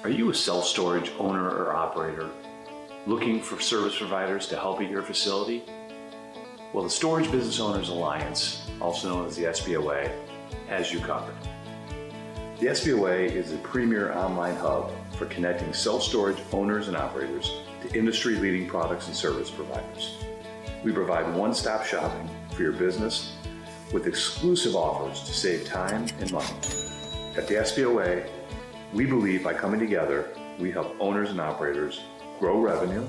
Are you a self-storage owner or operator looking for service providers to help at your facility? Well, the Storage Business Owners Alliance, also known as the SBOA, has you covered. The SBOA is the premier online hub for connecting self-storage owners and operators to industry-leading products and service providers. We provide one-stop shopping for your business with exclusive offers to save time and money. At the SBOA, we believe by coming together, we help owners and operators grow revenue,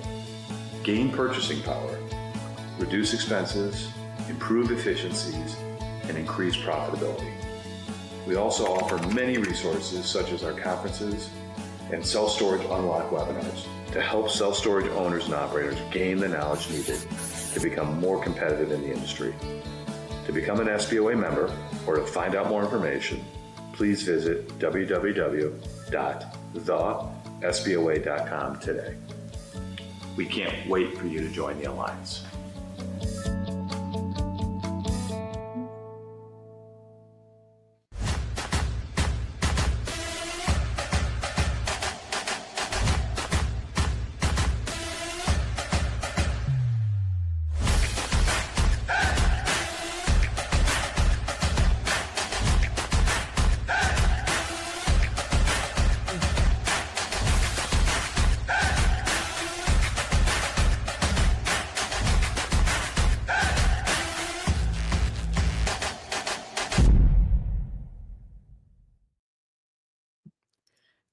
gain purchasing power, reduce expenses, improve efficiencies, and increase profitability. We also offer many resources such as our conferences and self-storage unlock webinars to help self-storage owners and operators gain the knowledge needed to become more competitive in the industry. To become an SBOA member or to find out more information, please visit www.thesboa.com today. We can't wait for you to join the Alliance.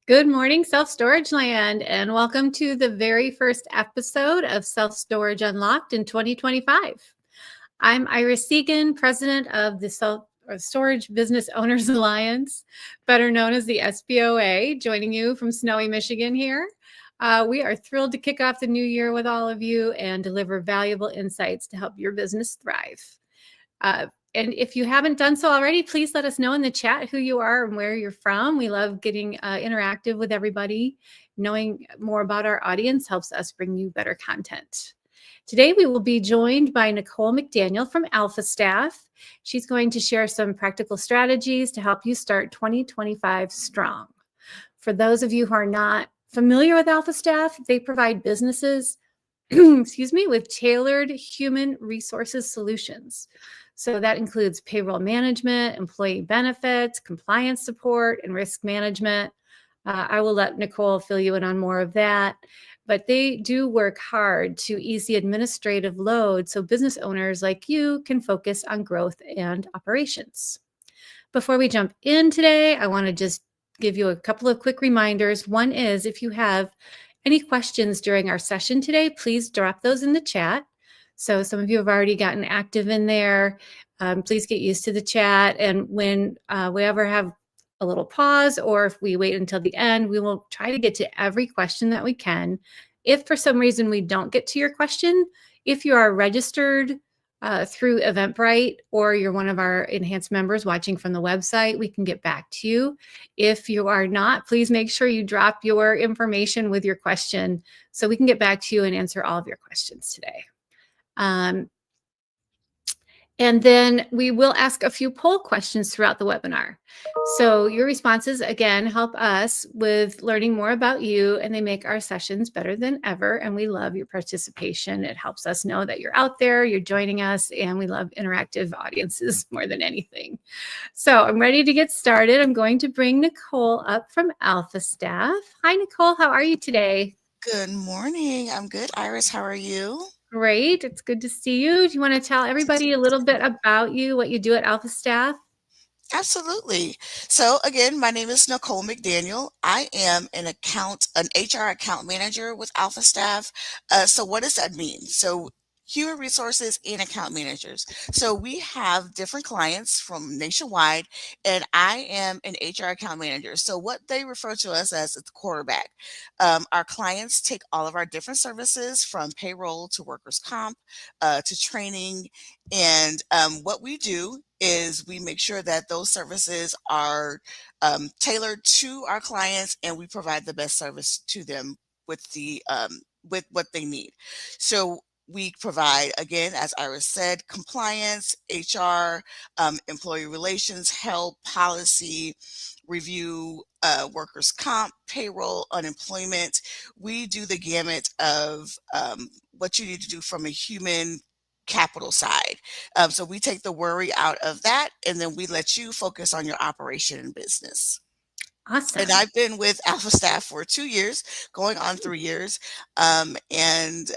Good morning, Self-Storage Land, and welcome to the very first episode of Self-Storage Unlocked in 2025. I'm Iris Segan, president of the Storage Business Owners Alliance, better known as the SBOA, joining you from snowy Michigan here. We are thrilled to kick off the new year with all of you and deliver valuable insights to help your business thrive. And if you haven't done so already, please let us know in the chat who you are and where you're from. We love getting interactive with everybody. Knowing more about our audience helps us bring you better content. Today, we will be joined by Nicole McDaniel from AlphaStaff. She's going to share some practical strategies to help you start 2025 strong. For those of you who are not familiar with AlphaStaff, they provide businesses with tailored human resources solutions. So that includes payroll management, employee benefits, compliance support, and risk management. I will let Nicole fill you in on more of that. But they do work hard to ease the administrative load so business owners like you can focus on growth and operations. Before we jump in today, I want to just give you a couple of quick reminders. One is if you have any questions during our session today, please drop those in the chat. So some of you have already gotten active in there. Please get used to the chat. And when we ever have a little pause, or if we wait until the end, we will try to get to every question that we can. If for some reason we don't get to your question, if you are registered through Eventbrite or you're one of our enhanced members watching from the website, we can get back to you. If you are not, please make sure you drop your information with your question so we can get back to you and answer all of your questions today. And then we will ask a few poll questions throughout the webinar. So your responses, again, help us with learning more about you, and they make our sessions better than ever. And we love your participation. It helps us know that you're out there, you're joining us, and we love interactive audiences more than anything. So I'm ready to get started. I'm going to bring Nicole up from AlphaStaff. Hi, Nicole. How are you today? Good morning. I'm good. Iris, how are you? Great. It's good to see you. Do you want to tell everybody a little bit about you, what you do at AlphaStaff? Absolutely. So again, my name is Nicole McDaniel. I am an HR account manager with AlphaStaff. So what does that mean? So human resources, and account managers. So we have different clients from nationwide, and I am an HR account manager. So what they refer to us as the quarterback. Our clients take all of our different services from payroll to workers' comp to training. And what we do is we make sure that those services are tailored to our clients, and we provide the best service to them with what they need. So we provide, again, as Iris said, compliance, HR, employee relations, help, policy, review, workers' comp, payroll, unemployment. We do the gamut of what you need to do from a human capital side. So we take the worry out of that, and then we let you focus on your operation and business. And Awesome. I've been with AlphaStaff for 2 years, going on 3 years. And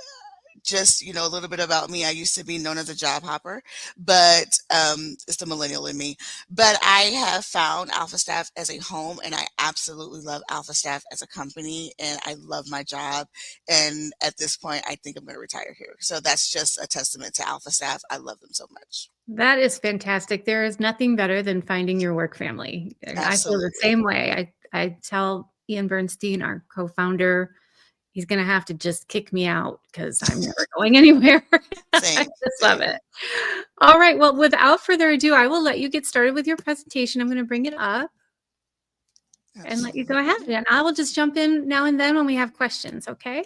just, a little bit about me. I used to be known as a job hopper, but it's the millennial in me. But I have found AlphaStaff as a home, and I absolutely love AlphaStaff as a company, and I love my job. And at this point, I think I'm going to retire here. So that's just a testament to AlphaStaff. I love them so much. That is fantastic. There is nothing better than finding your work family. I feel the Absolutely. same way. I tell Ian Bernstein, our co-founder, he's going to have to just kick me out because I'm never going anywhere. I Same. just love it. All right. Well, without further ado, I will let you get started with your presentation. I'm going to bring it up and let you go ahead. And I will just jump in now and then when we have questions. Okay.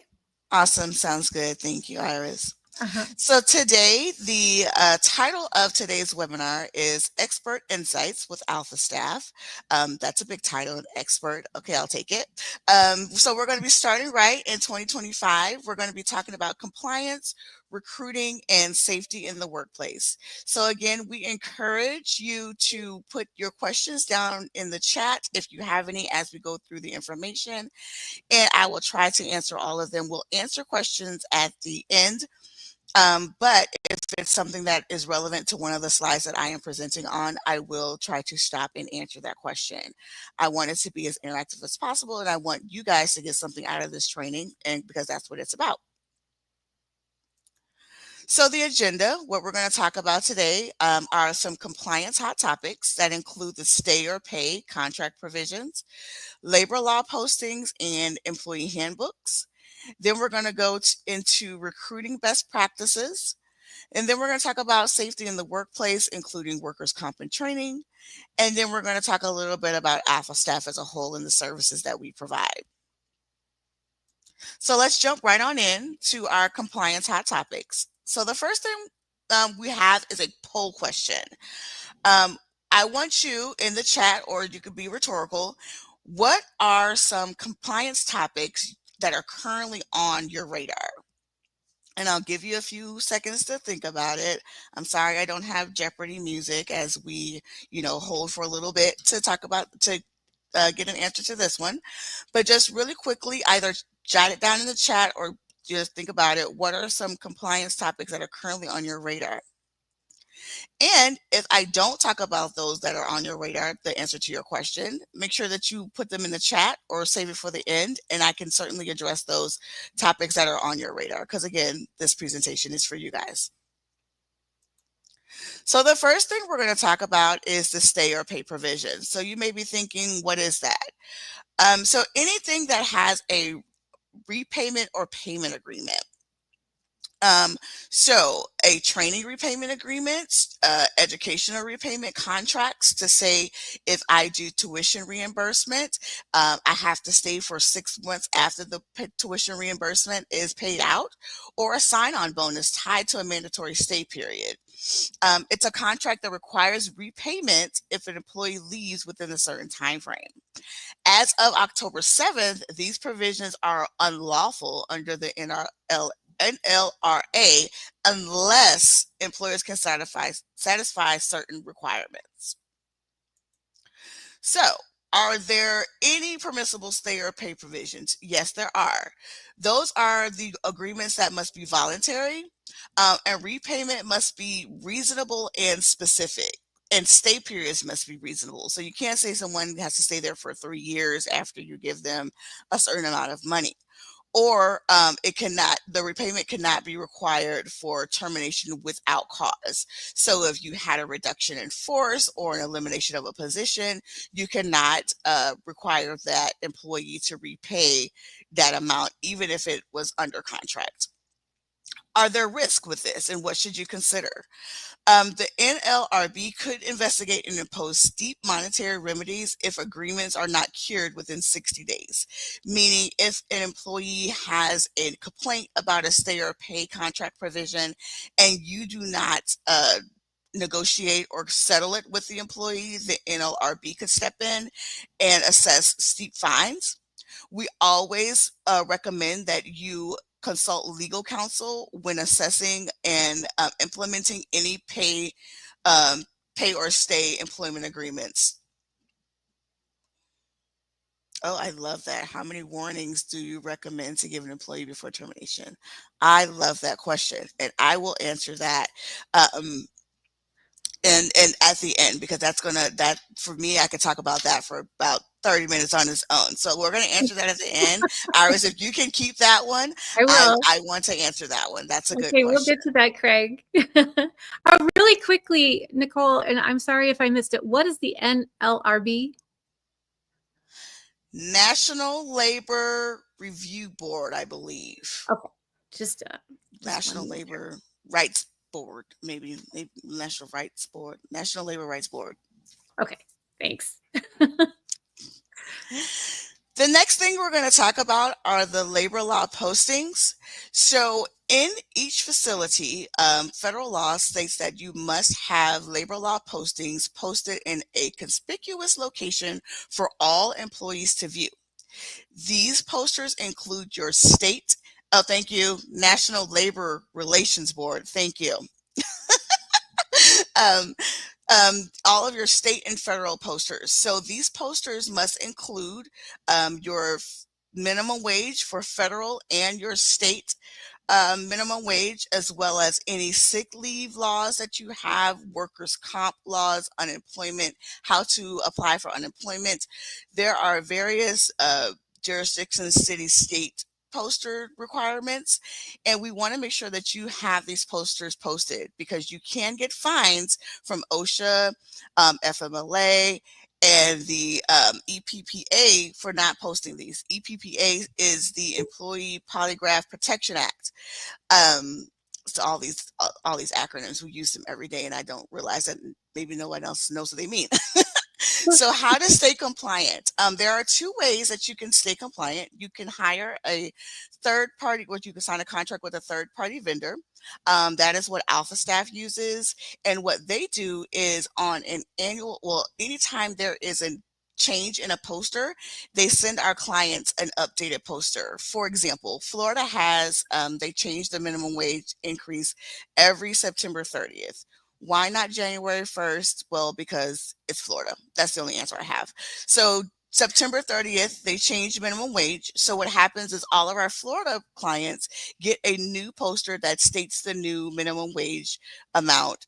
Awesome. Sounds good. Thank you, Iris. Uh-huh. So today, the title of today's webinar is Expert Insights with AlphaStaff. That's a big title, an expert. Okay, I'll take it. So we're going to be starting right in 2025. We're going to be talking about compliance, recruiting, and safety in the workplace. So again, we encourage you to put your questions down in the chat if you have any as we go through the information, and I will try to answer all of them. We'll answer questions at the end. But if it's something that is relevant to one of the slides that I am presenting on, I will try to stop and answer that question. I want it to be as interactive as possible, and I want you guys to get something out of this training, and because that's what it's about. So the agenda, what we're going to talk about today are some compliance hot topics that include the stay or pay contract provisions, labor law postings, and employee handbooks. Then we're going to go into recruiting best practices. And then we're going to talk about safety in the workplace, including workers' comp and training. And then we're going to talk a little bit about AlphaStaff as a whole and the services that we provide. So let's jump right on in to our compliance hot topics. So the first thing we have is a poll question. I want you in the chat, or you could be rhetorical. What are some compliance topics that are currently on your radar? And I'll give you a few seconds to think about it. I'm sorry I don't have Jeopardy music as we, hold for a little bit to get an answer to this one. But just really quickly, either jot it down in the chat or just think about it. What are some compliance topics that are currently on your radar? And if I don't talk about those that are on your radar, the answer to your question, make sure that you put them in the chat or save it for the end, and I can certainly address those topics that are on your radar, because again, this presentation is for you guys. So the first thing we're going to talk about is the stay or pay provision. So you may be thinking, what is that? So anything that has a repayment or payment agreement. So a training repayment agreement, educational repayment contracts to say if I do tuition reimbursement, I have to stay for 6 months after the tuition reimbursement is paid out, or a sign-on bonus tied to a mandatory stay period. It's a contract that requires repayment if an employee leaves within a certain time frame. As of October 7th, these provisions are unlawful under the NLRA unless employers can satisfy certain requirements. So, are there any permissible stay or pay provisions? Yes, there are. Those are the agreements that must be voluntary, and repayment must be reasonable and specific. And stay periods must be reasonable. So you can't say someone has to stay there for 3 years after you give them a certain amount of money. or the repayment cannot be required for termination without cause. So if you had a reduction in force or an elimination of a position, you cannot require that employee to repay that amount, even if it was under contract. Are there risks with this, and what should you consider? The NLRB could investigate and impose steep monetary remedies if agreements are not cured within 60 days. Meaning, if an employee has a complaint about a stay or pay contract provision and you do not negotiate or settle it with the employee, the NLRB could step in and assess steep fines. We always recommend that you consult legal counsel when assessing and implementing any pay or stay employment agreements. Oh, I love that. How many warnings do you recommend to give an employee before termination? I love that question, and I will answer that. And at the end, because that for me, I could talk about that for about 30 minutes on its own. So we're going to answer that at the end. Iris, if you can keep that one, I will. I want to answer that one. That's a good Okay, question. we'll get to that, Craig. Really quickly, Nicole, and I'm sorry if I missed it. What is the NLRB? National Labor Review Board, I believe. Okay, just National Labor Rights Board, maybe National Labor Rights Board. Okay, thanks. The next thing we're going to talk about are the labor law postings. So in each facility, federal law states that you must have labor law postings posted in a conspicuous location for all employees to view. These posters include your state, thank you, National Labor Relations Board, thank you. All of your state and federal posters. So these posters must include your minimum wage for federal and your state minimum wage, as well as any sick leave laws that you have, workers' comp laws, unemployment, how to apply for unemployment. There are various jurisdictions, city, state poster requirements, and we want to make sure that you have these posters posted, because you can get fines from OSHA, FMLA, and the EPPA for not posting these. EPPA is the Employee Polygraph Protection Act. So all these acronyms, we use them every day, and I don't realize that maybe no one else knows what they mean. So how to stay compliant? There are two ways that you can stay compliant. You can hire a third party, you can sign a contract with a third party vendor. That is what AlphaStaff uses. And what they do is on an annual, anytime there is a change in a poster, they send our clients an updated poster. For example, Florida has, they changed the minimum wage increase every September 30th. Why not January 1st? Well, because it's Florida. That's the only answer I have. So September 30th, they changed minimum wage. So what happens is all of our Florida clients get a new poster that states the new minimum wage amount,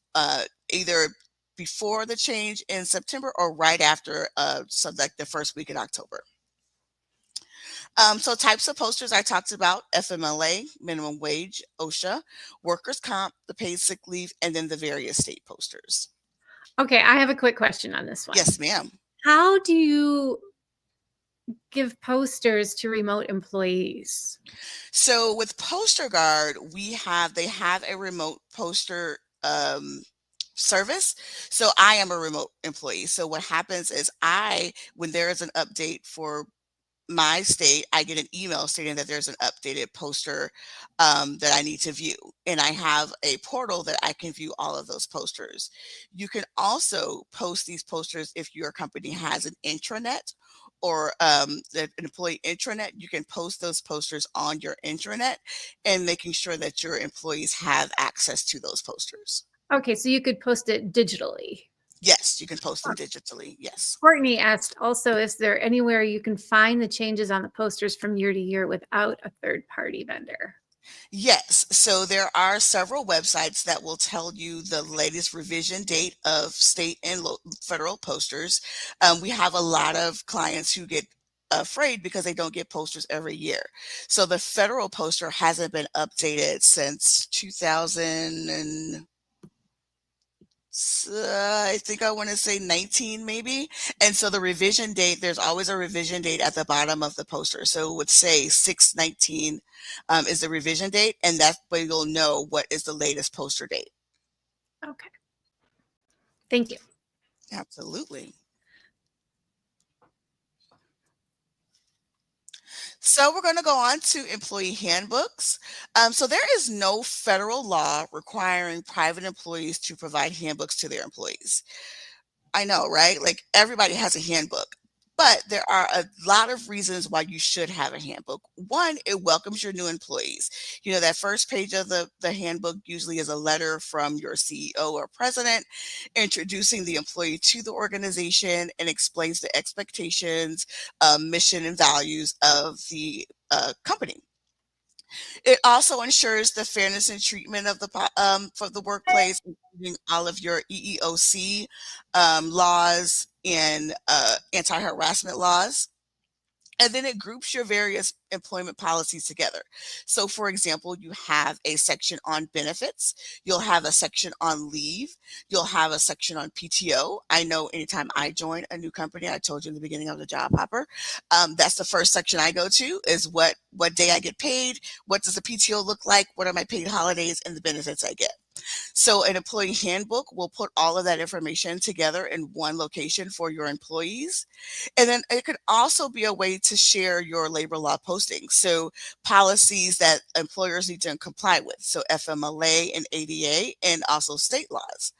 either before the change in September or right after, so like the first week in October. So types of posters I talked about: FMLA, minimum wage, OSHA, workers' comp, the paid sick leave, and then the various state posters. Okay, I have a quick question on this one. Yes, ma'am. How do you give posters to remote employees? So with Poster Guard, they have a remote poster service. So I am a remote employee. So what happens is when there is an update for my state, I get an email stating that there's an updated poster that I need to view. And I have a portal that I can view all of those posters. You can also post these posters if your company has an intranet or an employee intranet. You can post those posters on your intranet and making sure that your employees have access to those posters. Okay, so you could post it digitally. Yes, you can post them digitally. Yes. Courtney asked also, is there anywhere you can find the changes on the posters from year to year without a third-party vendor? Yes. So there are several websites that will tell you the latest revision date of state and federal posters. We have a lot of clients who get afraid because they don't get posters every year. So the federal poster hasn't been updated since 2000 and I think I want to say 19 maybe. And so the revision date, there's always a revision date at the bottom of the poster. So it would say 6/19 is the revision date, and that way you'll know what is the latest poster date. Okay. Thank you. Absolutely. So we're going to go on to employee handbooks. So there is no federal law requiring private employees to provide handbooks to their employees. I know, right? Like everybody has a handbook, but there are a lot of reasons why you should have a handbook. One, it welcomes your new employees. You know, that first page of the handbook usually is a letter from your CEO or president introducing the employee to the organization and explains the expectations, mission, and values of the company. It also ensures the fairness and treatment of for the workplace, including all of your EEOC laws and anti-harassment laws. And then it groups your various employment policies together. So, for example, you have a section on benefits, you'll have a section on leave, you'll have a section on PTO. I know anytime I join a new company, I told you in the beginning of the job hopper, that's the first section I go to is what day I get paid, what does the PTO look like, what are my paid holidays, and the benefits I get. So an employee handbook will put all of that information together in one location for your employees. And then it could also be a way to share your labor law postings. So policies that employers need to comply with. So FMLA and ADA and also state laws.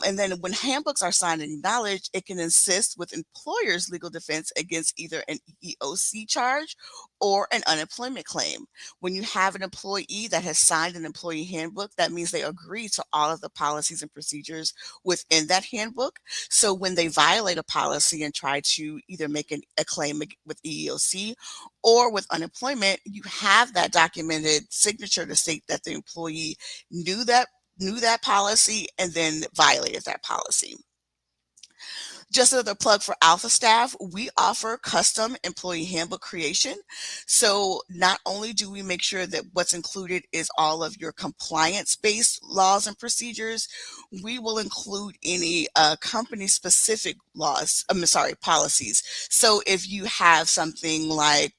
And then when handbooks are signed and acknowledged, it can assist with employers' legal defense against either an EEOC charge or an unemployment claim. When you have an employee that has signed an employee handbook, that means they agree to all of the policies and procedures within that handbook. So when they violate a policy and try to either make a claim with EEOC or with unemployment, you have that documented signature to state that the employee knew that policy and then violated that policy. Just another plug for AlphaStaff, we offer custom employee handbook creation. So not only do we make sure that what's included is all of your compliance-based laws and procedures, we will include any company-specific policies. So if you have something like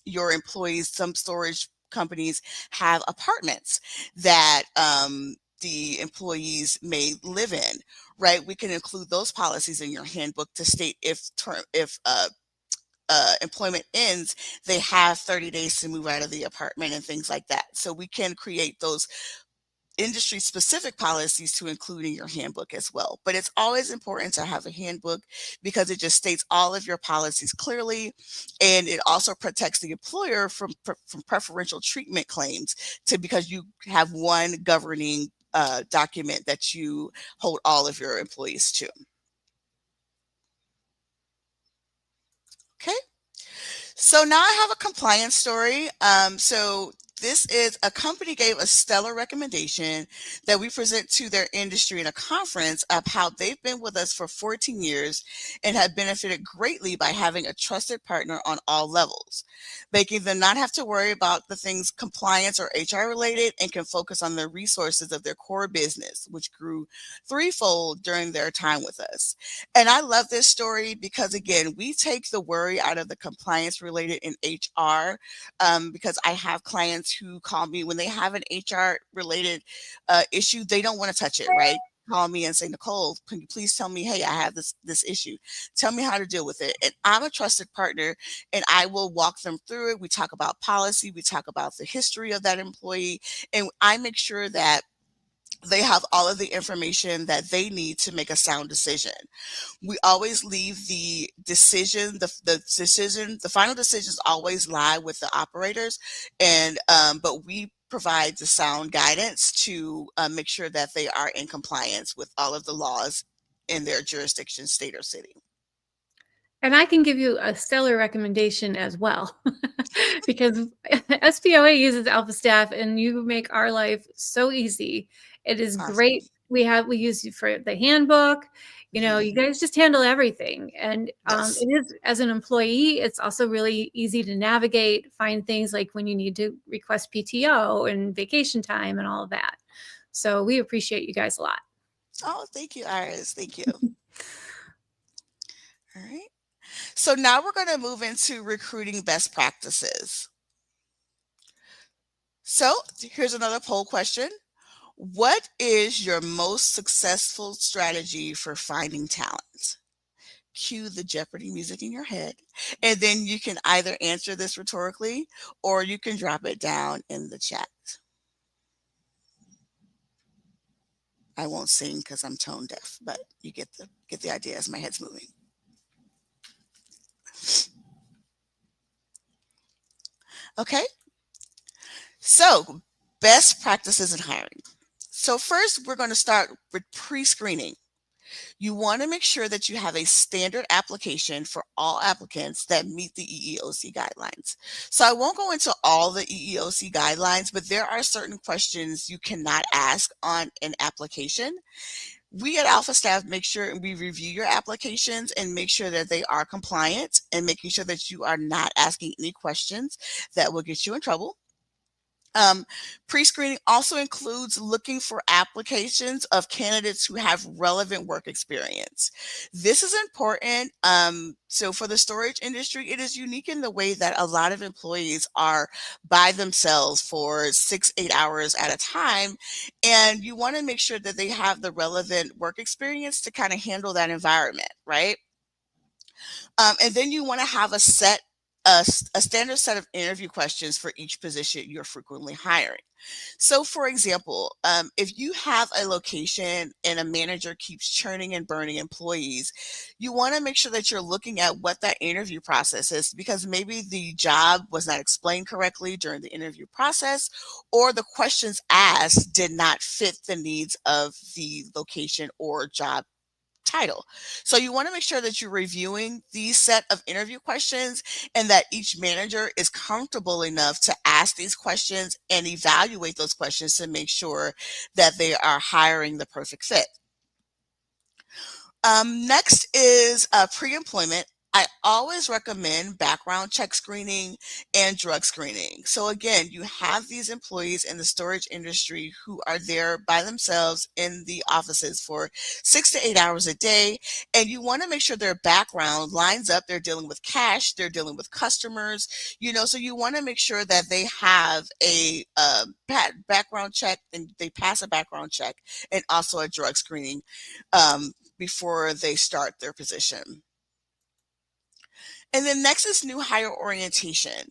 your employees, some storage companies have apartments that the employees may live in, right? We can include those policies in your handbook to state if employment ends, they have 30 days to move out of the apartment and things like that. So we can create those industry specific policies to include in your handbook as well. But it's always important to have a handbook because it just states all of your policies clearly, and it also protects the employer from preferential treatment claims because you have one governing document that you hold all of your employees to. Okay. So now I have a compliance story. So this is a company gave a stellar recommendation that we present to their industry in a conference of how they've been with us for 14 years and have benefited greatly by having a trusted partner on all levels, making them not have to worry about the things compliance or HR related and can focus on the resources of their core business, which grew threefold during their time with us. And I love this story because, again, we take the worry out of the compliance related in HR because I have clients who call me when they have an HR related issue, they don't want to touch it, right? Call me and say, Nicole, can you please tell me, hey, I have this issue. Tell me how to deal with it. And I'm a trusted partner and I will walk them through it. We talk about policy, we talk about the history of that employee, and I make sure that they have all of the information that they need to make a sound decision. We always leave the decision, the final decisions always lie with the operators, and but we provide the sound guidance to make sure that they are in compliance with all of the laws in their jurisdiction, state or city. And I can give you a stellar recommendation as well, because SBOA uses AlphaStaff, and you make our life so easy. It is Awesome. great. We use you for the handbook. You guys just handle everything, and Yes. it is, as an employee, it's also really easy to navigate, find things like when you need to request PTO and vacation time and all of that. So we appreciate you guys a lot. Oh, thank you, Iris. Thank you. All right. So now we're going to move into recruiting best practices. So here's another poll question. What is your most successful strategy for finding talent? Cue the Jeopardy music in your head. And then you can either answer this rhetorically or you can drop it down in the chat. I won't sing because I'm tone deaf, but you get the idea as my head's moving. Okay. So best practices in hiring. So first, we're going to start with pre-screening. You want to make sure that you have a standard application for all applicants that meet the EEOC guidelines. So I won't go into all the EEOC guidelines, but there are certain questions you cannot ask on an application. We at AlphaStaff make sure we review your applications and make sure that they are compliant, and making sure that you are not asking any questions that will get you in trouble. Pre-screening also includes looking for applications of candidates who have relevant work experience. This is important. So for the storage industry, it is unique in the way that a lot of employees are by themselves for 6-8 hours at a time. And you want to make sure that they have the relevant work experience to kind of handle that environment, right? And then you want to have a standard set of interview questions for each position you're frequently hiring. So for example, if you have a location and a manager keeps churning and burning employees, you want to make sure that you're looking at what that interview process is, because maybe the job was not explained correctly during the interview process, or the questions asked did not fit the needs of the location or job title. So you want to make sure that you're reviewing these set of interview questions, and that each manager is comfortable enough to ask these questions and evaluate those questions to make sure that they are hiring the perfect fit. Next is pre-employment. I always recommend background check screening and drug screening. So again, you have these employees in the storage industry who are there by themselves in the offices for 6 to 8 hours a day, and you want to make sure their background lines up. They're dealing with cash, they're dealing with customers, so you want to make sure that they have a background check, and they pass a background check, and also a drug screening before they start their position. And then next is new hire orientation.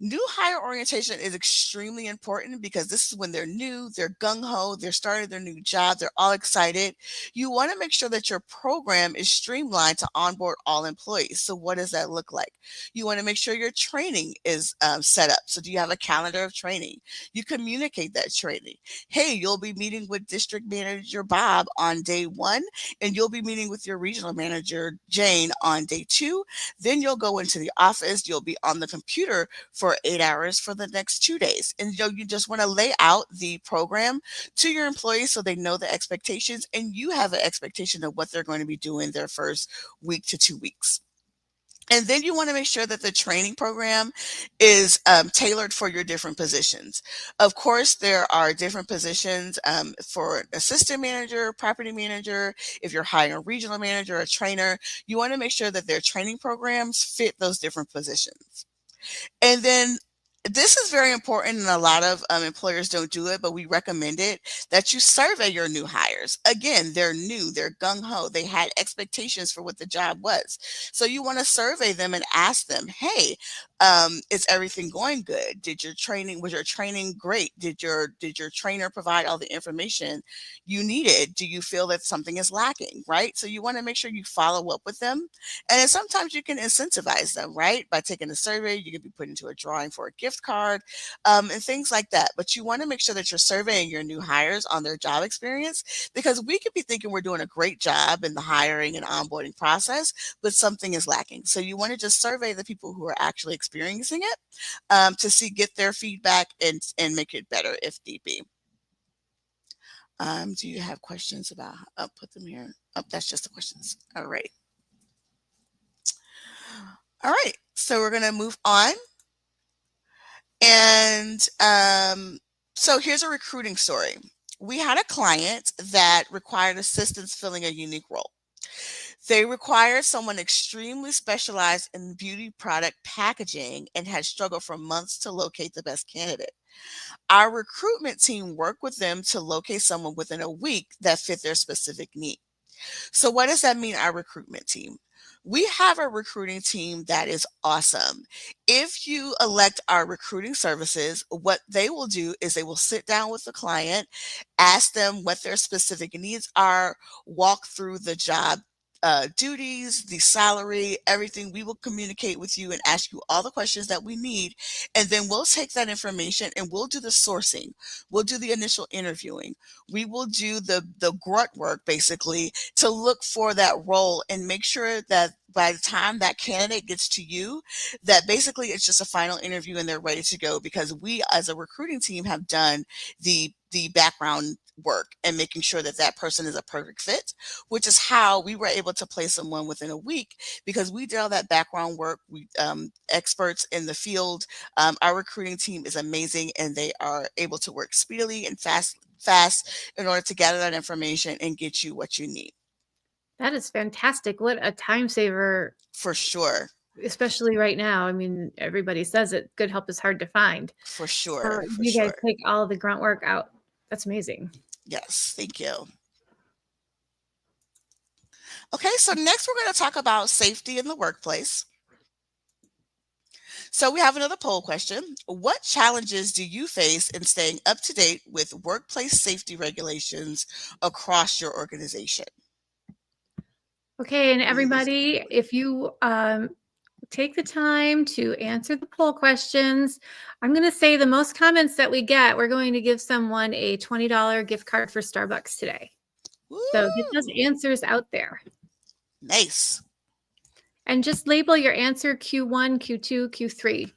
New hire orientation is extremely important because this is when they're new, they're gung-ho, they're starting their new job, they're all excited. You want to make sure that your program is streamlined to onboard all employees. So what does that look like? You want to make sure your training is set up. So do you have a calendar of training? You communicate that training. Hey, you'll be meeting with District Manager Bob on day 1, and you'll be meeting with your regional manager Jane on day 2. Then you'll go into the office, you'll be on the computer for 8 hours for the next 2 days. And you just want to lay out the program to your employees so they know the expectations, and you have an expectation of what they're going to be doing their first week to 2 weeks. And then you want to make sure that the training program is tailored for your different positions. Of course, there are different positions for assistant manager, property manager. If you're hiring a regional manager, a trainer, you want to make sure that their training programs fit those different positions. And then this is very important, and a lot of employers don't do it, but we recommend it, that you survey your new hires. Again, they're new, they're gung-ho, they had expectations for what the job was. So you want to survey them and ask them, hey, is everything going good? Was your training great? Did your trainer provide all the information you needed? Do you feel that something is lacking, right? So you want to make sure you follow up with them. And then sometimes you can incentivize them, right? By taking a survey, you can be put into a drawing for a gift gift card, and things like that. But you want to make sure that you're surveying your new hires on their job experience, because we could be thinking we're doing a great job in the hiring and onboarding process, but something is lacking. So you want to just survey the people who are actually experiencing it, to get their feedback and make it better if need be. Do you have questions about, I'll put them here. Oh, that's just the questions. All right. All right. So we're going to move on. And so here's a recruiting story. We had a client that required assistance filling a unique role. They required someone extremely specialized in beauty product packaging and had struggled for months to locate the best candidate. Our recruitment team worked with them to locate someone within a week that fit their specific need. So what does that mean, our recruitment team? We have a recruiting team that is awesome. If you elect our recruiting services, what they will do is they will sit down with the client, ask them what their specific needs are, walk through the job duties, the salary, everything. We will communicate with you and ask you all the questions that we need. And then we'll take that information and we'll do the sourcing. We'll do the initial interviewing. We will do the grunt work, basically, to look for that role and make sure that by the time that candidate gets to you, that basically it's just a final interview and they're ready to go, because we as a recruiting team have done the background work and making sure that that person is a perfect fit, which is how we were able to place someone within a week, because we did all that background work. We experts in the field. Our recruiting team is amazing, and they are able to work speedily and fast in order to gather that information and get you what you need. That is fantastic. What a time saver. For sure. Especially right now. I mean, everybody says it. Good help is hard to find. For sure. For you guys sure. take all of the grunt work out. That's amazing. Yes, thank you. Okay, so next we're going to talk about safety in the workplace. So we have another poll question. What challenges do you face in staying up to date with workplace safety regulations across your organization? Okay, and everybody, if you take the time to answer the poll questions, I'm going to say the most comments that we get, we're going to give someone a $20 gift card for Starbucks today. Woo! So get those answers out there. Nice. And just label your answer Q1, Q2, Q3.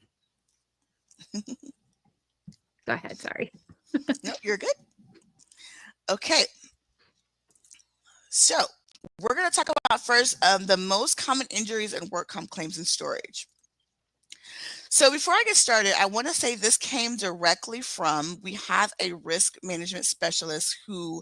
Go ahead, sorry. No, you're good. Okay. So we're going to talk about first the most common injuries and work comp claims in storage. So before I get started, I want to say this came directly from, we have a risk management specialist who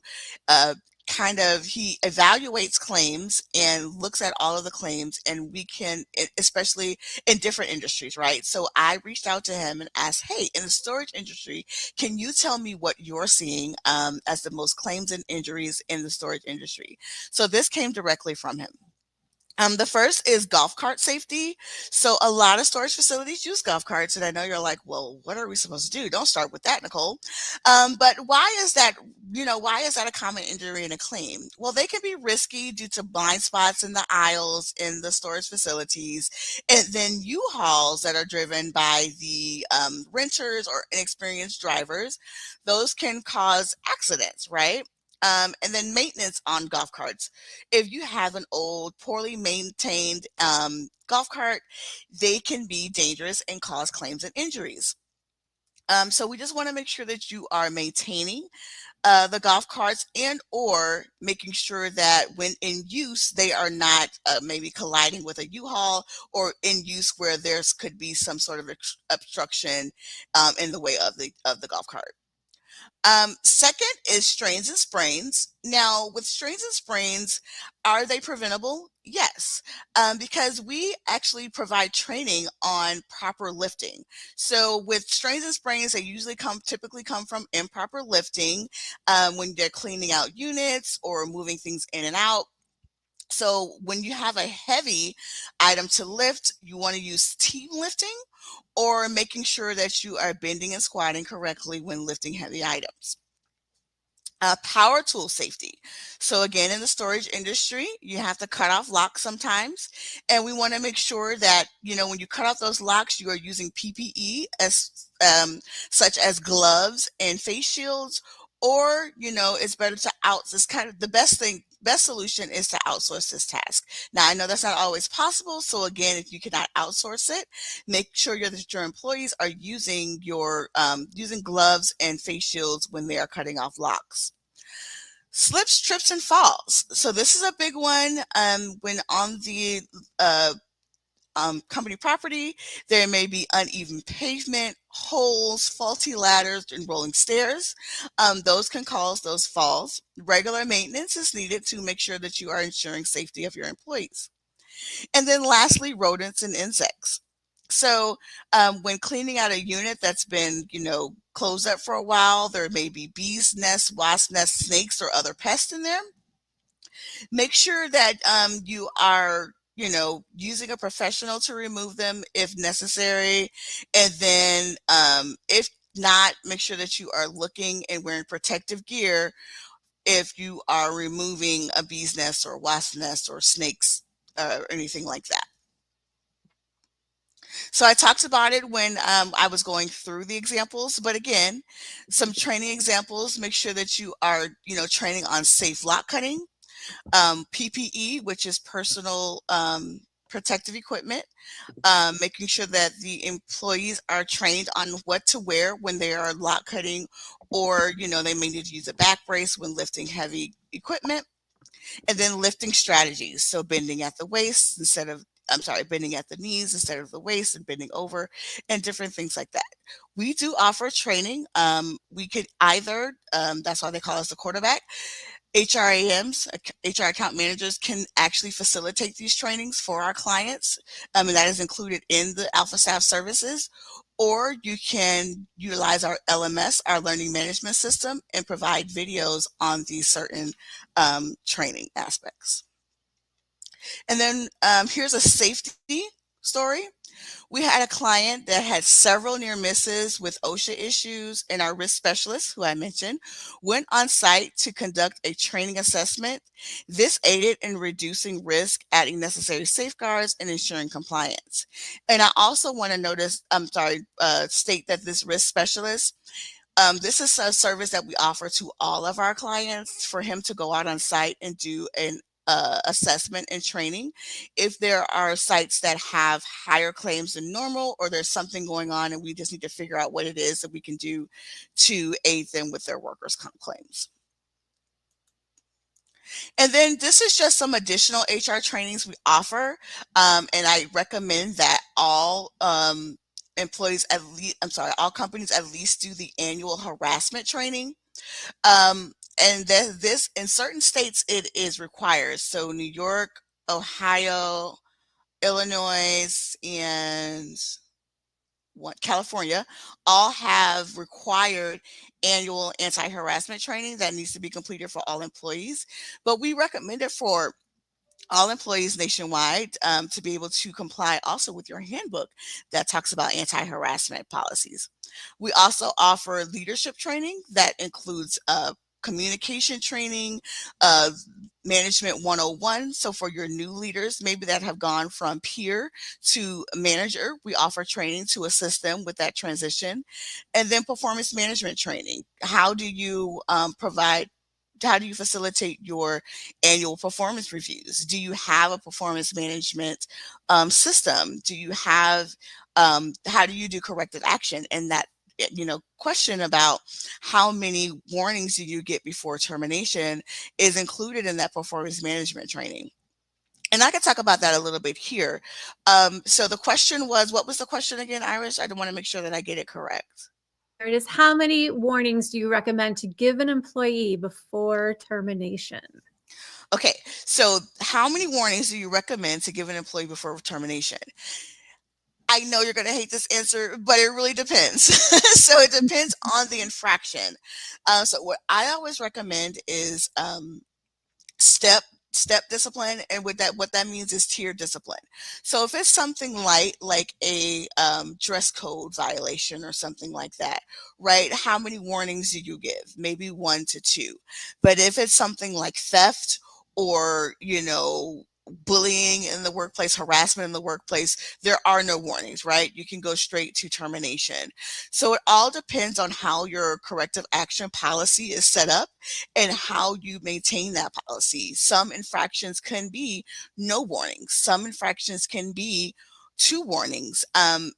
he evaluates claims and looks at all of the claims, and we can, especially in different industries, right? So I reached out to him and asked, hey, in the storage industry, can you tell me what you're seeing as the most claims and injuries in the storage industry? So this came directly from him. The first is golf cart safety. So a lot of storage facilities use golf carts, and I know you're like, well, what are we supposed to do? Don't start with that, Nicole. But why is that, why is that a common injury and a claim? Well, they can be risky due to blind spots in the aisles in the storage facilities, and then U-Hauls that are driven by the renters or inexperienced drivers. Those can cause accidents, right? And then maintenance on golf carts. If you have an old, poorly maintained golf cart, they can be dangerous and cause claims and injuries. So we just want to make sure that you are maintaining the golf carts, and or making sure that when in use, they are not maybe colliding with a U-Haul, or in use where there's could be some sort of obstruction in the way of the golf cart. Second is strains and sprains. Now, with strains and sprains, are they preventable? Yes, because we actually provide training on proper lifting. So with strains and sprains, they usually typically come from improper lifting when they're cleaning out units or moving things in and out. So when you have a heavy item to lift, you want to use team lifting, or making sure that you are bending and squatting correctly when lifting heavy items. Power tool safety. So again, in the storage industry, you have to cut off locks sometimes. And we want to make sure that, when you cut off those locks, you are using PPE as such as gloves and face shields, or, it's better to it's kind of the best solution is to outsource this task. Now, I know that's not always possible. So again, if you cannot outsource it, make sure that your employees are using using gloves and face shields when they are cutting off locks. Slips, trips, and falls. So this is a big one. When on the company property, there may be uneven pavement, holes, faulty ladders, and rolling stairs. Those can cause those falls. Regular maintenance is needed to make sure that you are ensuring safety of your employees. And then lastly, rodents and insects. So when cleaning out a unit that's been, closed up for a while, there may be bees nests, wasp nests, snakes, or other pests in there. Make sure that you are using a professional to remove them if necessary. And then if not, make sure that you are looking and wearing protective gear if you are removing a bee's nest or wasp nest or snakes or anything like that. So I talked about it when I was going through the examples, but again, some training examples, make sure that you are, training on safe lock cutting, PPE, which is personal protective equipment, making sure that the employees are trained on what to wear when they are lock cutting, or, they may need to use a back brace when lifting heavy equipment. And then lifting strategies. So bending at the waist bending at the knees instead of the waist, and bending over, and different things like that. We do offer training. We could either, that's why they call us the quarterback. HRAMs, HR account managers, can actually facilitate these trainings for our clients. And that is included in the AlphaStaff services. Or you can utilize our LMS, our learning management system, and provide videos on these certain training aspects. And then here's a safety story. We had a client that had several near misses with OSHA issues, and our risk specialist, who I mentioned, went on site to conduct a training assessment. This aided in reducing risk, adding necessary safeguards, and ensuring compliance. And I also want to state that this risk specialist, this is a service that we offer to all of our clients, for him to go out on site and do an assessment and training if there are sites that have higher claims than normal, or there's something going on and we just need to figure out what it is that we can do to aid them with their workers' comp claims. And then this is just some additional HR trainings we offer, and I recommend that all employees all companies at least do the annual harassment training. And this, in certain states, it is required. So New York, Ohio, Illinois, and California all have required annual anti-harassment training that needs to be completed for all employees. But we recommend it for all employees nationwide to be able to comply also with your handbook that talks about anti-harassment policies. We also offer leadership training that includes communication training, management 101. So for your new leaders, maybe that have gone from peer to manager, we offer training to assist them with that transition. And then performance management training. How do you facilitate your annual performance reviews? Do you have a performance management system? Do you have, how do you do corrective action? And that, question about how many warnings do you get before termination is included in that performance management training. And I could talk about that a little bit here. So the question was, what was the question again, Iris? I want to make sure that I get it correct. There it is. How many warnings do you recommend to give an employee before termination? Okay, so how many warnings do you recommend to give an employee before termination? I know you're going to hate this answer, but it really depends. So it depends on the infraction. So what I always recommend is step discipline, and what that means is tier discipline. So if it's something light, like a dress code violation or something like that, right? How many warnings do you give? Maybe 1 to 2. But if it's something like theft, or bullying in the workplace, harassment in the workplace, there are no warnings, right? You can go straight to termination. So it all depends on how your corrective action policy is set up and how you maintain that policy. Some infractions can be no warnings. Some infractions can be 2 warnings.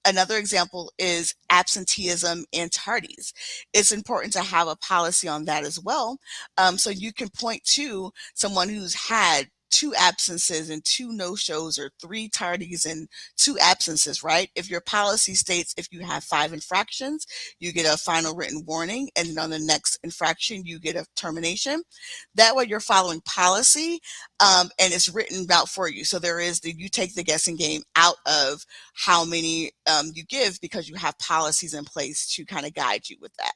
Another example is absenteeism and tardies. It's important to have a policy on that as well. So you can point to someone who's had 2 absences and 2 no-shows, or 3 tardies and 2 absences, right? If your policy states if you have 5 infractions, you get a final written warning, and then on the next infraction, you get a termination. That way you're following policy, and it's written out for you. So you take the guessing game out of how many you give, because you have policies in place to kind of guide you with that.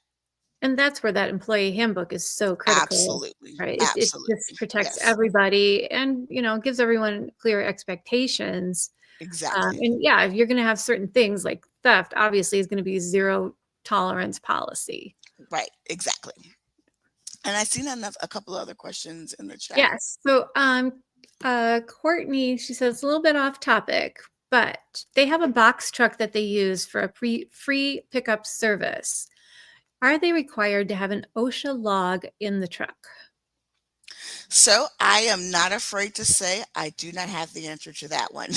And that's where that employee handbook is so critical, Absolutely. right? It just Absolutely. protects Yes. everybody and, gives everyone clear expectations. Exactly. And yeah, if you're going to have certain things like theft, obviously is going to be zero tolerance policy. Right. Exactly. And I've seen a couple other questions in the chat. Yes. So, Courtney, she says a little bit off topic, but they have a box truck that they use for a free pickup service. Are they required to have an OSHA log in the truck? So I am not afraid to say I do not have the answer to that one.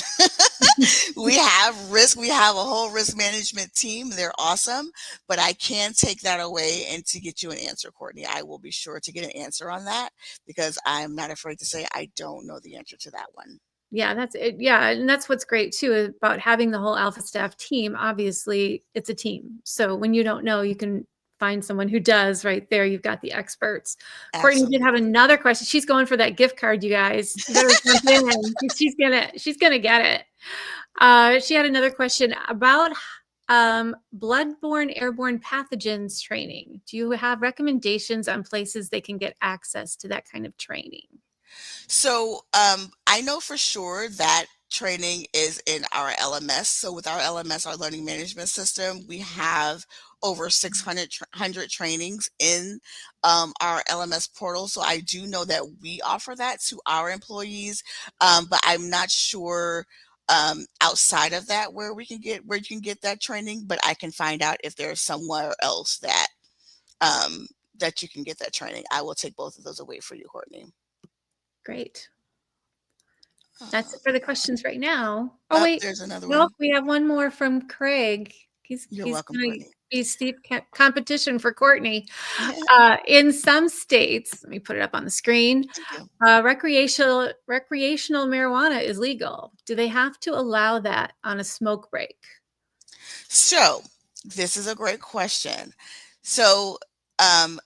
We have risk. We have a whole risk management team. They're awesome, but I can take that away and to get you an answer, Courtney. I will be sure to get an answer on that, because I'm not afraid to say I don't know the answer to that one. Yeah, that's it. Yeah, and that's what's great too about having the whole AlphaStaff team. Obviously, it's a team. So when you don't know, you can find someone who does right there. You've got the experts. Courtney did have another question. She's going for that gift card, you guys. You better jump in. She's gonna get it. She had another question about bloodborne airborne pathogens training. Do you have recommendations on places they can get access to that kind of training? So I know for sure that training is in our LMS. So with our LMS, our learning management system, we have over 600 trainings in our LMS portal. So I do know that we offer that to our employees, but I'm not sure outside of that where you can get that training. But I can find out if there's somewhere else that that you can get that training. I will take both of those away for you, Courtney. Great. That's it for the questions right now. Oh, wait. There's another Nope, one. we have one more from Craig. You're he's welcome, gonna Courtney. be steep competition for Courtney. In some states, let me put it up on the screen, Thank you. recreational marijuana is legal. Do they have to allow that on a smoke break? So this is a great question. So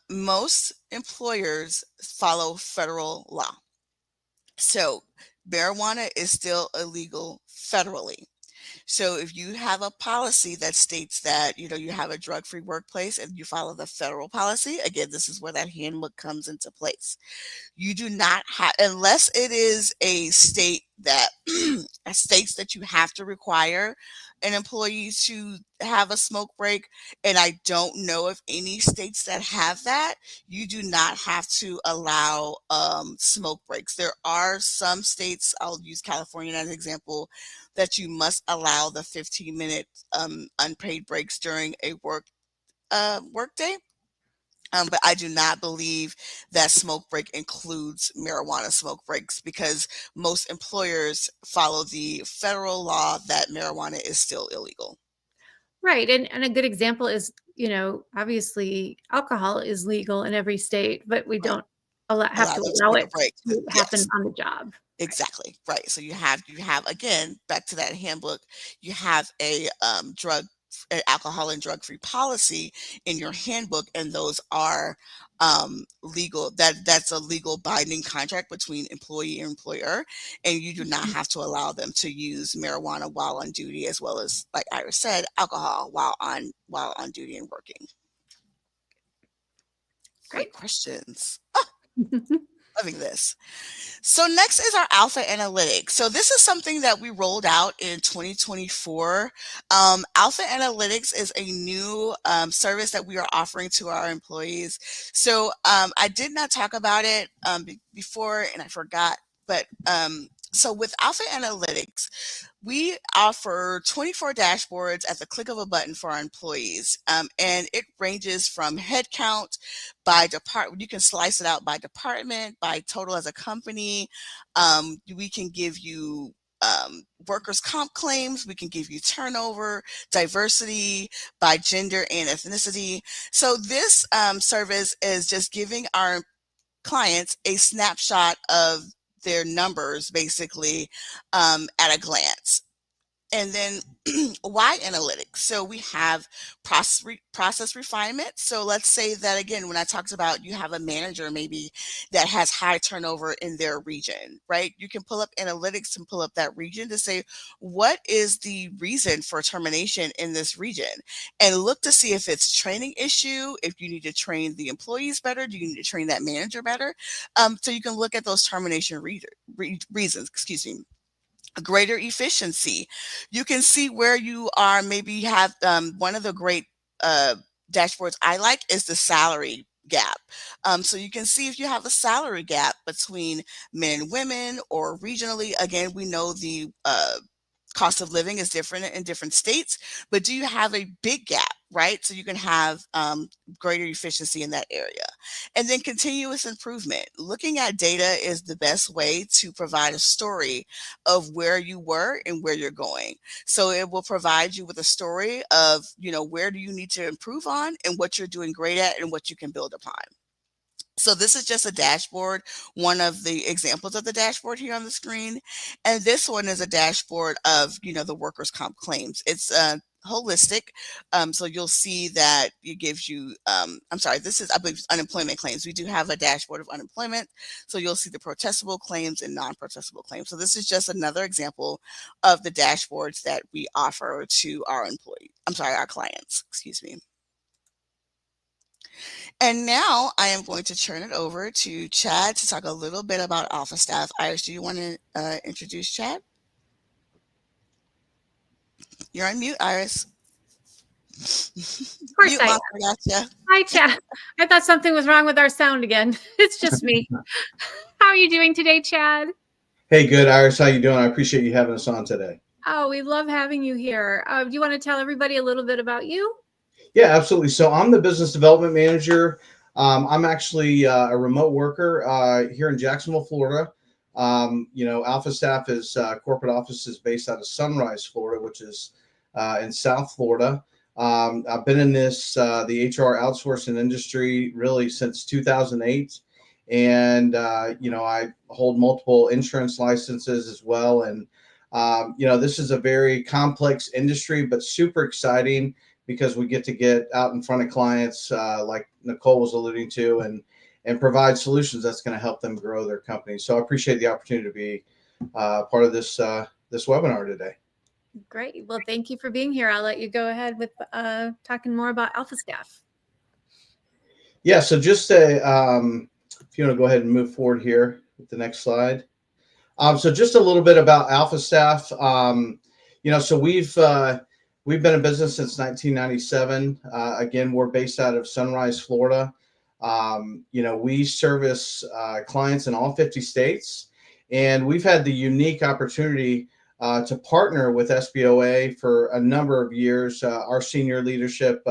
most employers follow federal law. So marijuana is still illegal federally. So if you have a policy that states that, you have a drug-free workplace and you follow the federal policy, again, this is where that handbook comes into place. You do not have, unless it is a state that states that you have to require an employee to have a smoke break, and I don't know of any states that have that. You do not have to allow smoke breaks. There are some states, I'll use California as an example, that you must allow the 15-minute unpaid breaks during a work day. But I do not believe that smoke break includes marijuana smoke breaks, because most employers follow the federal law that marijuana is still illegal. Right. And a good example is, obviously alcohol is legal in every state, but we don't have to allow it to happen on the job. Exactly. Right. So you have, again, back to that handbook, you have a alcohol and drug-free policy in your handbook, and those are legal. That's a legal binding contract between employee and employer, and you do not have to allow them to use marijuana while on duty, as well as, like Iris said, alcohol while on duty and working. Great questions. Loving this. So next is our Alpha Analytics. So this is something that we rolled out in 2024. Alpha Analytics is a new service that we are offering to our employees. So I did not talk about it before, and I forgot, but So with Alpha Analytics, we offer 24 dashboards at the click of a button for our employees. And it ranges from headcount by department. You can slice it out by department, by total as a company. We can give you workers' comp claims. We can give you turnover, diversity by gender and ethnicity. So this service is just giving our clients a snapshot of their numbers basically at a glance. And then why analytics? So we have process refinement. So let's say that again, when I talked about you have a manager maybe that has high turnover in their region, right? You can pull up analytics and pull up that region to say, what is the reason for termination in this region? And look to see if it's a training issue, if you need to train the employees better, do you need to train that manager better? So you can look at those termination reasons, excuse me. Greater efficiency. You can see where you are. Maybe you have one of the great dashboards I like is the salary gap. So you can see if you have a salary gap between men and women or regionally. Again, we know the cost of living is different in different states, but do you have a big gap, right? So you can have greater efficiency in that area. And then continuous improvement. Looking at data is the best way to provide a story of where you were and where you're going. So it will provide you with a story of, where do you need to improve on and what you're doing great at and what you can build upon. So this is just a dashboard, one of the examples of the dashboard here on the screen. And this one is a dashboard of, the workers' comp claims. It's holistic. So you'll see that it gives you, this is, I believe, unemployment claims. We do have a dashboard of unemployment. So you'll see the protestable claims and non-protestable claims. So this is just another example of the dashboards that we offer to our our clients, excuse me. And now I am going to turn it over to Chad to talk a little bit about AlphaStaff. Iris, do you want to introduce Chad? You're on mute, Iris. Of course I am. Gotcha. Hi, Chad. I thought something was wrong with our sound again. It's just me. How are you doing today, Chad? Hey, good, Iris. How you doing? I appreciate you having us on today. Oh, we love having you here. Do you want to tell everybody a little bit about you? Yeah, absolutely. So I'm the business development manager. I'm actually a remote worker here in Jacksonville, Florida. AlphaStaff is corporate office is based out of Sunrise, Florida, which is in South Florida. I've been in the HR outsourcing industry really since 2008. And, I hold multiple insurance licenses as well. And, this is a very complex industry, but super exciting because we get out in front of clients like Nicole was alluding to and provide solutions that's going to help them grow their company. So I appreciate the opportunity to be part of this webinar today. Great. Well, thank you for being here. I'll let you go ahead with talking more about AlphaStaff. Yeah, so just if you want to go ahead and move forward here with the next slide. So just a little bit about AlphaStaff. So we've been in business since 1997. Again, we're based out of Sunrise, Florida. We service clients in all 50 states, and we've had the unique opportunity to partner with SBOA for a number of years. Our senior leadership,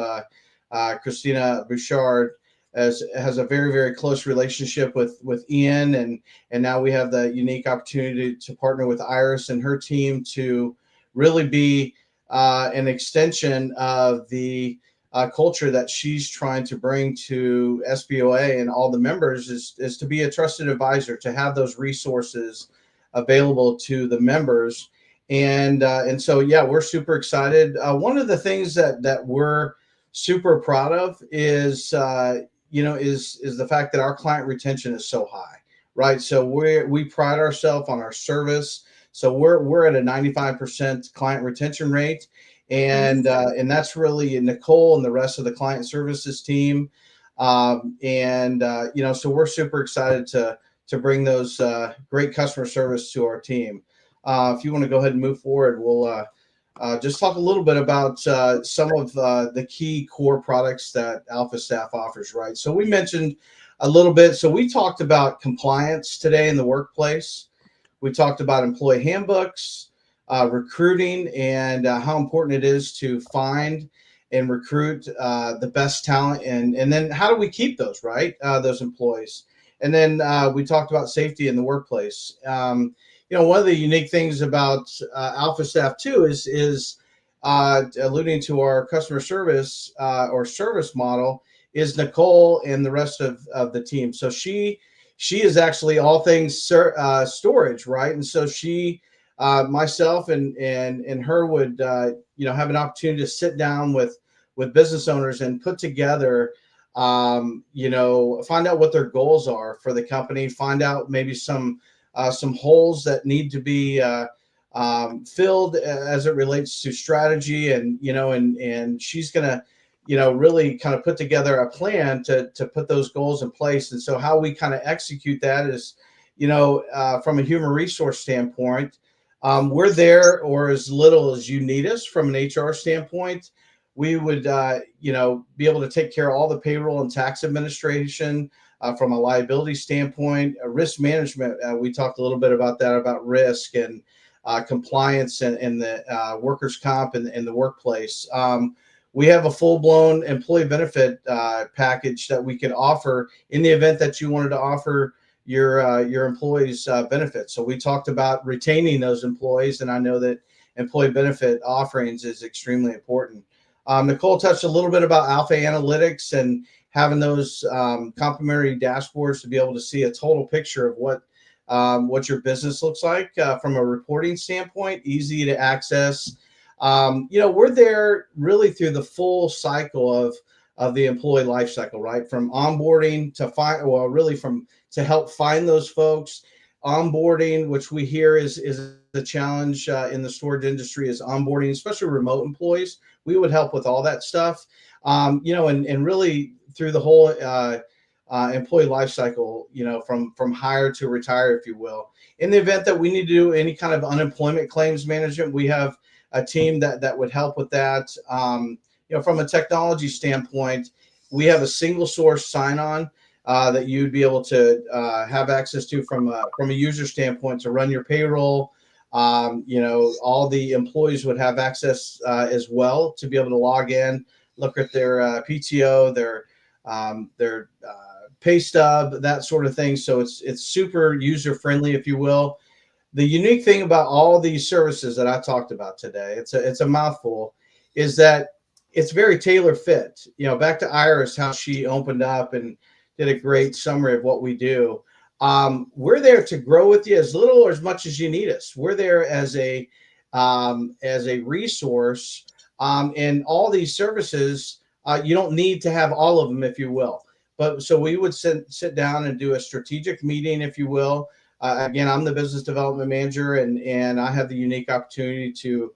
Christina Bouchard, has a very, very close relationship with Ian, and now we have the unique opportunity to partner with Iris and her team to really be an extension of the culture that she's trying to bring to SBOA and all the members is to be a trusted advisor, to have those resources available to the members. And so, yeah, we're super excited. One of the things that we're super proud of is the fact that our client retention is so high, right? So we pride ourselves on our service. So we're at a 95% client retention rate, and that's really Nicole and the rest of the client services team. So we're super excited to bring those great customer service to our team. If you want to go ahead and move forward, we'll just talk a little bit about some of the key core products that AlphaStaff offers, right? So we mentioned a little bit. So we talked about compliance today in the workplace. We talked about employee handbooks, recruiting, and how important it is to find and recruit the best talent, and then how do we keep those, right? Those employees. And then we talked about safety in the workplace. One of the unique things about AlphaStaff too is alluding to our customer service or service model is Nicole and the rest of the team. So she is actually all things storage, right? And so she, myself and her would have an opportunity to sit down with business owners and put together find out what their goals are for the company, find out maybe some holes that need to be filled as it relates to strategy, and she's gonna really kind of put together a plan to put those goals in place. And so how we kind of execute that is from a human resource standpoint, we're there or as little as you need us. From an HR standpoint, we would be able to take care of all the payroll and tax administration. From a liability standpoint, risk management, we talked a little bit about that, about risk and compliance and the workers' comp and the workplace. We have a full-blown employee benefit package that we can offer in the event that you wanted to offer your employees benefits. So we talked about retaining those employees, and I know that employee benefit offerings is extremely important. Nicole touched a little bit about Alpha Analytics and having those complementary dashboards to be able to see a total picture of what your business looks like from a reporting standpoint, easy to access. We're there really through the full cycle of the employee life cycle, right? From onboarding to help find those folks. Onboarding, which we hear is the challenge in the storage industry, is onboarding, especially remote employees. We would help with all that stuff, and really through the whole employee life cycle, from hire to retire, if you will. In the event that we need to do any kind of unemployment claims management, we have a team that would help with that. From a technology standpoint, we have a single source sign-on that you'd be able to have access to from a user standpoint to run your payroll. All the employees would have access as well to be able to log in, look at their PTO, their pay stub, that sort of thing. So it's super user friendly, if you will. The unique thing about all these services that I talked about today, it's a mouthful, is that it's very tailor fit. Back to Iris, how she opened up and did a great summary of what we do. We're there to grow with you as little or as much as you need us. We're there as a resource, and all these services, you don't need to have all of them, if you will. But so we would sit down and do a strategic meeting, if you will. Again, I'm the business development manager, and I have the unique opportunity to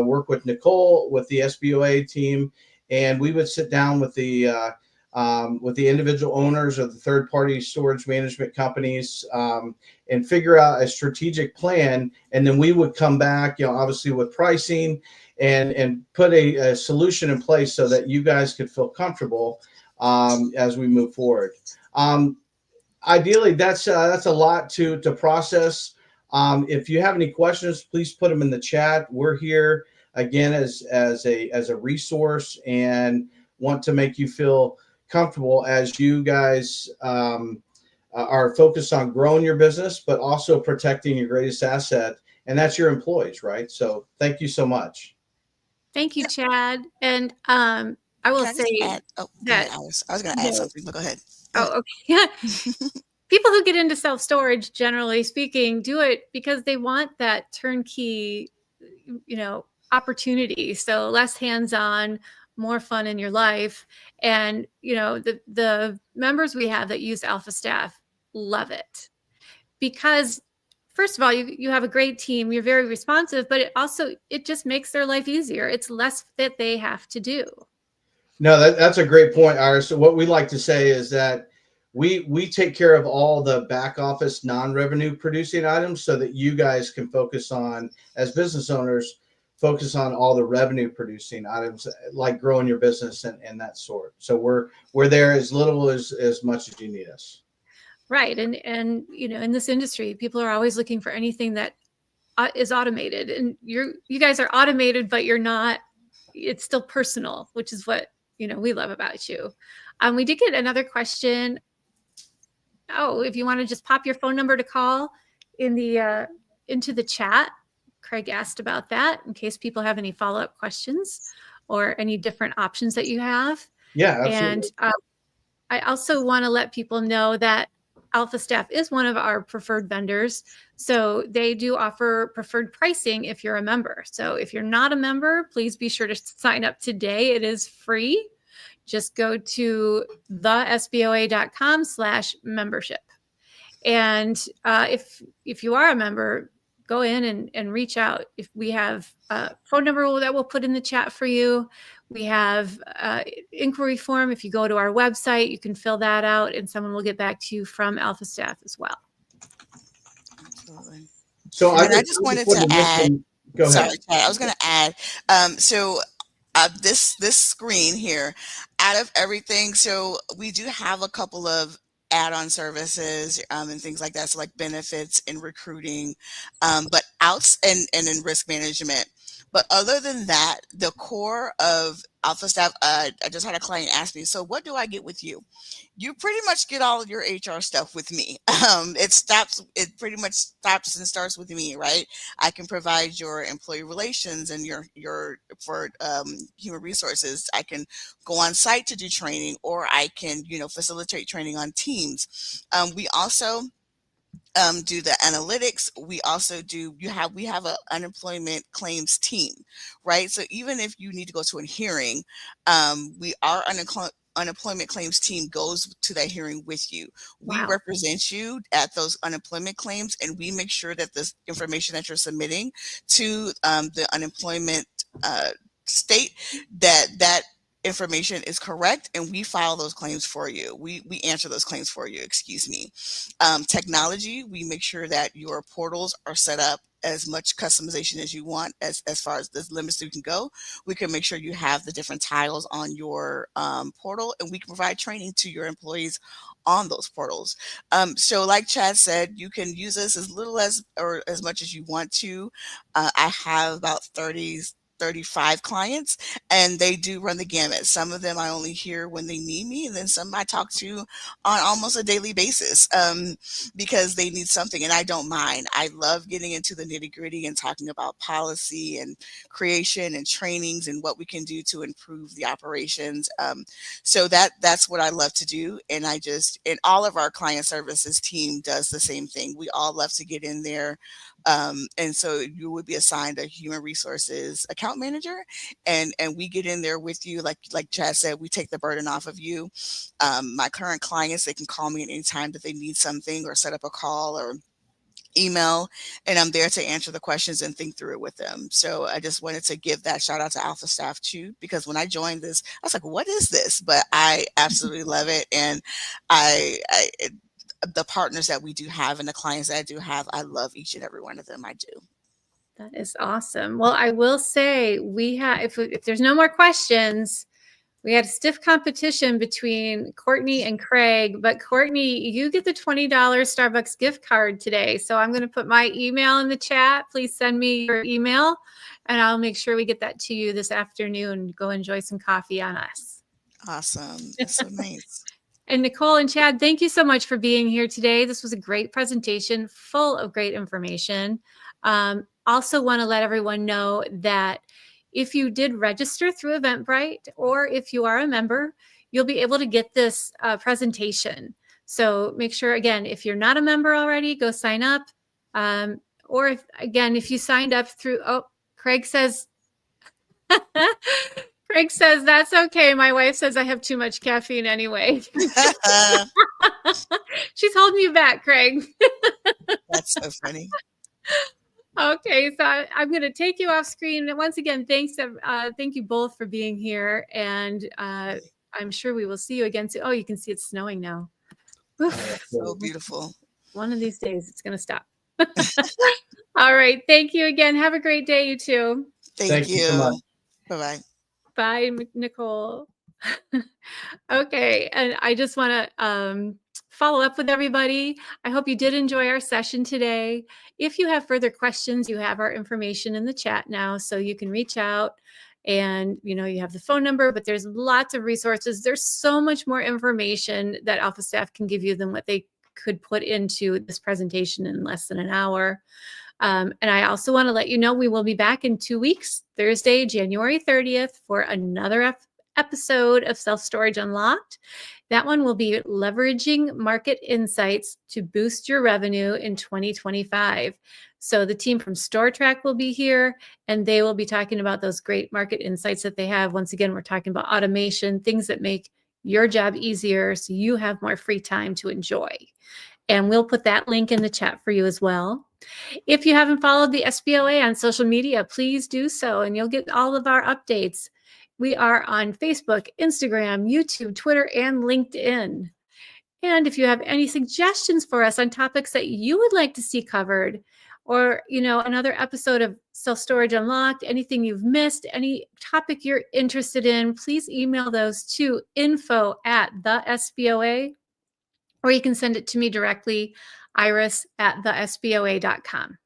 work with Nicole, with the SBOA team, and we would sit down with the individual owners of the third-party storage management companies and figure out a strategic plan. And then we would come back, obviously with pricing and put a solution in place so that you guys could feel comfortable as we move forward. Ideally, that's a lot to process. If you have any questions, please put them in the chat. We're here again as a resource and want to make you feel comfortable as you guys are focused on growing your business, but also protecting your greatest asset, and that's your employees, right? So thank you so much. Thank you, Chad. And I will say that I was going to add something, but go ahead. Oh, okay. People who get into self-storage, generally speaking, do it because they want that turnkey, opportunity. So less hands-on, more fun in your life. And, the members we have that use AlphaStaff love it because, first of all, you have a great team. You're very responsive, but it just makes their life easier. It's less that they have to do. No, that's a great point, Iris. So what we like to say is that we take care of all the back office non-revenue producing items so that you guys can focus on, as business owners, focus on all the revenue producing items like growing your business and that sort. So we're there as little as much as you need us. Right. And, in this industry, people are always looking for anything that is automated, and you guys are automated, but you're not, it's still personal, which is what, we love about you. We did get another question. Oh, if you want to just pop your phone number to call in the, into the chat. Craig asked about that in case people have any follow-up questions or any different options that you have. Yeah, absolutely. And I also want to let people know that AlphaStaff is one of our preferred vendors. So they do offer preferred pricing if you're a member. So if you're not a member, please be sure to sign up today. It is free. Just go to thesboa.com/membership. And if you are a member, go in and reach out. If we have a phone number that we'll put in the chat for you. We have inquiry form. If you go to our website, you can fill that out and someone will get back to you from AlphaStaff as well. Absolutely. So I just wanted to add. Go ahead. Sorry, Chad, I was going to add. So this screen here, out of everything, so we do have a couple of add-on services and things like that, so like benefits and recruiting, but and in risk management. But other than that, the core of AlphaStaff, I just had a client ask me, so what do I get with you? You pretty much get all of your HR stuff with me. It pretty much stops and starts with me, right? I can provide your employee relations and your for human resources. I can go on site to do training, or I can, facilitate training on Teams. We also do the analytics. We also do, we have an unemployment claims team, right? So even if you need to go to a hearing, our unemployment claims team goes to that hearing with you. We Wow. represent you at those unemployment claims, and we make sure that the information that you're submitting to the unemployment state, that information is correct, and we file those claims for you. We answer those claims for you, excuse me. Technology, we make sure that your portals are set up as much customization as you want, as far as the limits you can go. We can make sure you have the different tiles on your portal, and we can provide training to your employees on those portals. So like Chad said, you can use this as little as or as much as you want to. I have about 35 clients, and they do run the gamut. Some of them I only hear when they need me, and then some I talk to on almost a daily basis because they need something, and I don't mind. I love getting into the nitty-gritty and talking about policy and creation and trainings and what we can do to improve the operations. So that's what I love to do, and all of our client services team does the same thing. We all love to get in there. And so you would be assigned a human resources account manager, and we get in there with you. Like Chad said, we take the burden off of you. My current clients, they can call me at any time that they need something, or set up a call or email, and I'm there to answer the questions and think through it with them. So I just wanted to give that shout out to AlphaStaff too, because when I joined this, I was like, what is this? But I absolutely love it. And the partners that we do have and the clients that I do have, I love each and every one of them. I do. That is awesome. Well, I will say we have, if there's no more questions, we had a stiff competition between Courtney and Craig, but Courtney, you get the $20 Starbucks gift card today. So I'm going to put my email in the chat. Please send me your email and I'll make sure we get that to you this afternoon. Go enjoy some coffee on us. Awesome. That's so nice. And Nicole and Chad, thank you so much for being here today. This was a great presentation, full of great information. Also want to let everyone know that if you did register through Eventbrite, or if you are a member, you'll be able to get this presentation. So make sure, again, if you're not a member already, go sign up. Or if you signed up through, Craig says, Craig says, that's okay. My wife says I have too much caffeine anyway. She's holding you back, Craig. That's so funny. Okay, so I'm going to take you off screen. And once again, thank you both for being here. And I'm sure we will see you again soon. Oh, you can see it's snowing now. So beautiful. One of these days, it's going to stop. All right. Thank you again. Have a great day, you two. Thank you. So much. Bye-bye. Bye, Nicole. Okay. And I just want to follow up with everybody. I hope you did enjoy our session today. If you have further questions, you have our information in the chat now, so you can reach out. And you have the phone number, but there's lots of resources. There's so much more information that AlphaStaff can give you than what they could put into this presentation in less than an hour. And I also want to let you know we will be back in 2 weeks, Thursday, January 30th, for another episode of Self-Storage Unlocked. That one will be leveraging market insights to boost your revenue in 2025. So the team from StoreTrack will be here, and they will be talking about those great market insights that they have. Once again, we're talking about automation, things that make your job easier so you have more free time to enjoy. And we'll put that link in the chat for you as well. If you haven't followed the SBOA on social media, please do so, and you'll get all of our updates. We are on Facebook, Instagram, YouTube, Twitter, and LinkedIn. And if you have any suggestions for us on topics that you would like to see covered, or another episode of Self-Storage Unlocked, anything you've missed, any topic you're interested in, please email those to info@thesboa, or you can send it to me directly, iris@thesboa.com.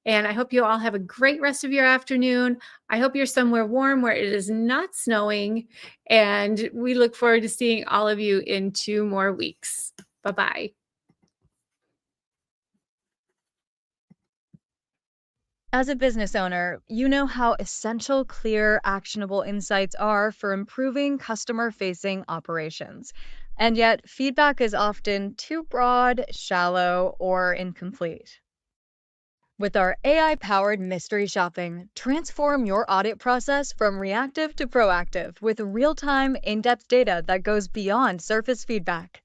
And I hope you all have a great rest of your afternoon. I hope you're somewhere warm where it is not snowing. And we look forward to seeing all of you in 2 more weeks. Bye-bye. As a business owner, you know how essential, clear, actionable insights are for improving customer-facing operations. And yet, feedback is often too broad, shallow, or incomplete. With our AI-powered mystery shopping, transform your audit process from reactive to proactive with real-time, in-depth data that goes beyond surface feedback.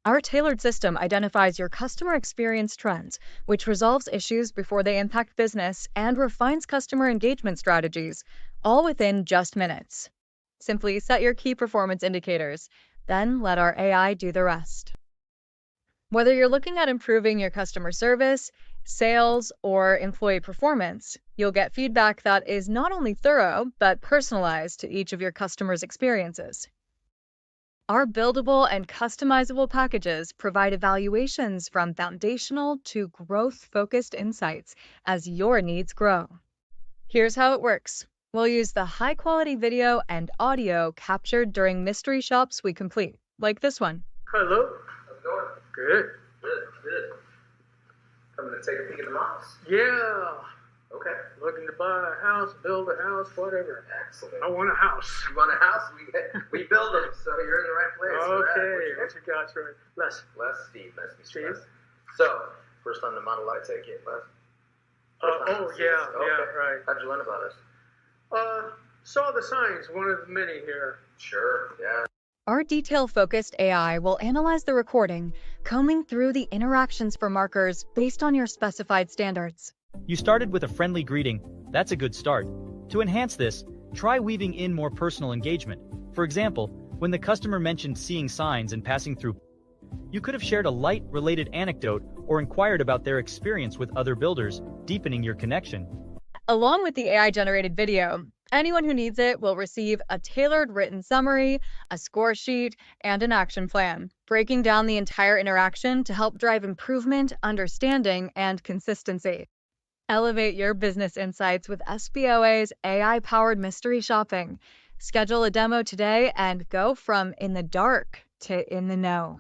Our tailored system identifies your customer experience trends, which resolves issues before they impact business and refines customer engagement strategies, all within just minutes. Simply set your key performance indicators, then let our AI do the rest. Whether you're looking at improving your customer service, sales, or employee performance, you'll get feedback that is not only thorough, but personalized to each of your customers' experiences. Our buildable and customizable packages provide evaluations from foundational to growth-focused insights as your needs grow. Here's how it works. We'll use the high-quality video and audio captured during mystery shops we complete, like this one. Hello. How's it going? Good. Good. Coming to take a peek at the models? Yeah. Okay. Looking to buy a house, build a house, whatever. Excellent. I want a house. You want a house? We build them, so you're in the right place. Okay. What you got, right? Les. Steve. Nice to meet you. Steve. Les. So, first on the model I take it, Les. Yeah, right. How'd you learn about us? Saw the signs, one of the many here. Sure, yeah. Our detail-focused AI will analyze the recording, combing through the interactions for markers based on your specified standards. You started with a friendly greeting. That's a good start. To enhance this, try weaving in more personal engagement. For example, when the customer mentioned seeing signs and passing through, you could have shared a light, related anecdote or inquired about their experience with other builders, deepening your connection. Along with the AI-generated video, anyone who needs it will receive a tailored written summary, a score sheet, and an action plan, breaking down the entire interaction to help drive improvement, understanding, and consistency. Elevate your business insights with SBOA's AI-powered mystery shopping. Schedule a demo today and go from in the dark to in the know.